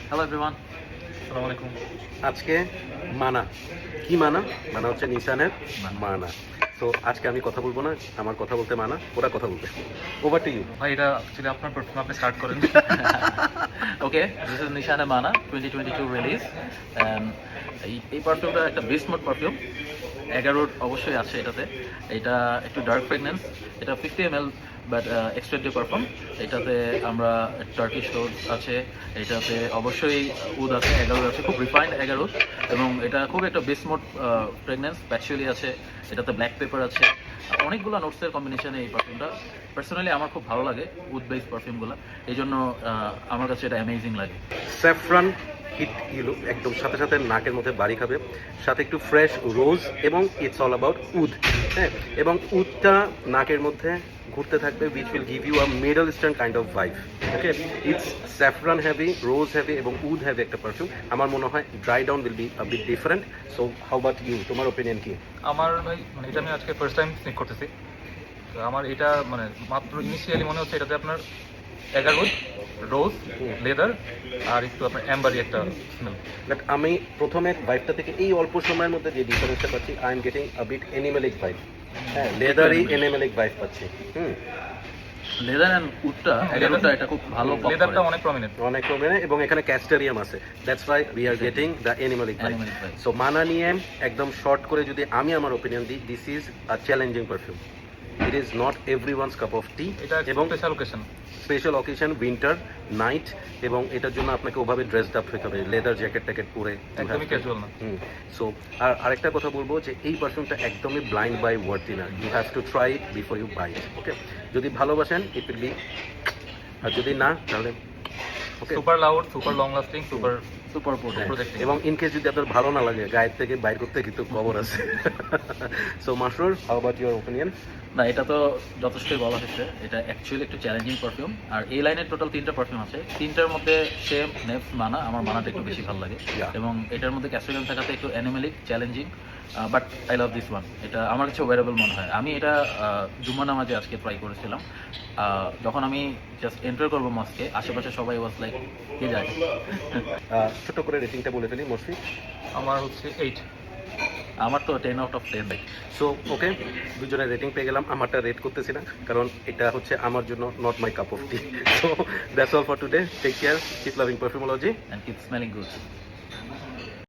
Hello everyone, আসসালামু আলাইকুম। আজকে মানা কি মানা হচ্ছে নিশানের মানা। তো আজকে আমি কথা বলবো না, আমার কথা বলতে মানা, ওরা কথা বলবে। Over to you. ভাই এটা অ্যাকচুয়ালি আপনার পারফিউম, আপনি স্টার্ট করেন। ওকে, দিস ইজ নিশানে মানা 2022 রিলিজ। এই পারফিউমটা একটা বেস্ট মোড পারফিউম। 11 অবশ্যই আছে এটাতে। এটা একটু ডার্ক ফ্রেগনেন্স, এটা 50 ml বাট এক্সট্রেক্টিভ পারফিউম। এটাতে আমরা টার্কিশ রোজ আছে, এটাতে অবশ্যই উড আছে, 11 আছে, খুব রিফাইন্ড 11, এবং এটা খুব একটা বেস্ট মোড ফ্রেগনেন্স। প্যাচুয়ালি আছে, এটাতে ব্ল্যাক পেপার আছে, অনেকগুলো নোটসের কম্বিনেশনে এই পারফিউমটা পার্সোনালি আমার খুব ভালো লাগে। উড বেস পারফিউমগুলো এই জন্য আমার কাছে এটা অ্যামেজিং লাগে। স্যাফরান হিট ইউলো একদম সাথে সাথে নাকের মধ্যে বাড়ি খাবে, সাথে একটু ফ্রেশ রোজ এবং ইটস অল অ্যাবাউট উড। হ্যাঁ, এবং উডটা নাকের মধ্যে ঘুরতে থাকবে, which will give you a middle eastern kind of vibe. Okay, it's saffron heavy, rose heavy এবং উড হ্যাভি একটা পারফিউম। আমার মনে হয় dry down will be a bit different. So how about you, তোমার ওপিনিয়ন কি? আমার ভাই মানে এটা আমি আজকে ফার্স্ট টাইম স্নিক করতেছি। তো আমার এটা মানে মাত্র ইনিশিয়ালি মনে হচ্ছে এটাতে আপনার এগারোড, রোজ, লেদার আর একটু আপনার অ্যাম্বারি একটা স্মেল। বাট আমি প্রথমে ভাইবটা থেকে এই অল্প সময়ের মধ্যে যে ডিফারেন্সটা পাচ্ছি, I am getting a bit animalic vibe. হ্যাঁ, লেদারই অ্যানিমেলিক ভাইব পাচ্ছি। লেদার অ্যান্ড উডটা 11টা এটা খুব ভালো pop লেদারটা করে। অনেক প্রমিনেন্ট। অনেক কমে, এবং এখানে ক্যাস্টারিয়াম আছে, that's why we are getting the animalic vibe. Animalic vibe। So মানা নিয়ে একদম শর্ট করে যদি আমি আমার ওপিনিয়ন দিই, this is a challenging perfume. It is not everyone's cup of tea, এটা এবং special occasion. Special occasion, winter night, এবং এটার জন্য আপনাকে ওভাবে ড্রেসড আপ হতে হবে, লেদার জ্যাকেট ট্যাকেট পরে। একদমই ক্যাজুয়াল না। সো আর আরেকটা কথা বলবো যে এই পারফিউমটা একদমই ব্লাইন্ড বাই ওয়ার্থি না, you have to try it before you buy it. Okay, যদি ভালোবাসেন ইট উইল বি, আর যদি না তাহলে okay. Super loud, super long lasting, super super projecting. এবং ইন কেস যদি আপনার ভালো না লাগে, গায়ের থেকে বাইর করতে কিন্তু খবর আছে। So Masrur, how about your opinion? না, এটা তো যথেষ্টই বলা হয়েছে, এটা অ্যাকচুয়ালি একটু চ্যালেঞ্জিং পারফিউম। আর এই লাইনের টোটাল 3টা পারফিউম আছে, 3টার মধ্যে সেম নেপস মানা, আমার মানাটা একটু বেশি ভালো লাগে। Yeah. এবং এটার মধ্যে ক্যাস্টোরিয়াম থাকাতে একটু animalic, challenging, but I love this one. এটা আমার কাছে ওয়ারেবল মনে হয়। আমি এটা জুম্মা নামাজে আজকে ট্রাই করেছিলাম। যখন আমি জাস্ট এন্টার করবো মস্কে, আশেপাশে সবাই ওয়াজ লাইক কে যায়। ছোট করে রেটিংটা বলে ফেলি মসফি। আমার হচ্ছে 8। আমার তো 10 আউট অফ 10 ভাই। সো ওকে, দুজনের রেটিং পেয়ে গেলাম। আমারটা রেট করতেছি না, কারণ এটা হচ্ছে আমার জন্য not my cup of tea. So that's all for today. Take care, keep loving Perfumology and keep smelling good.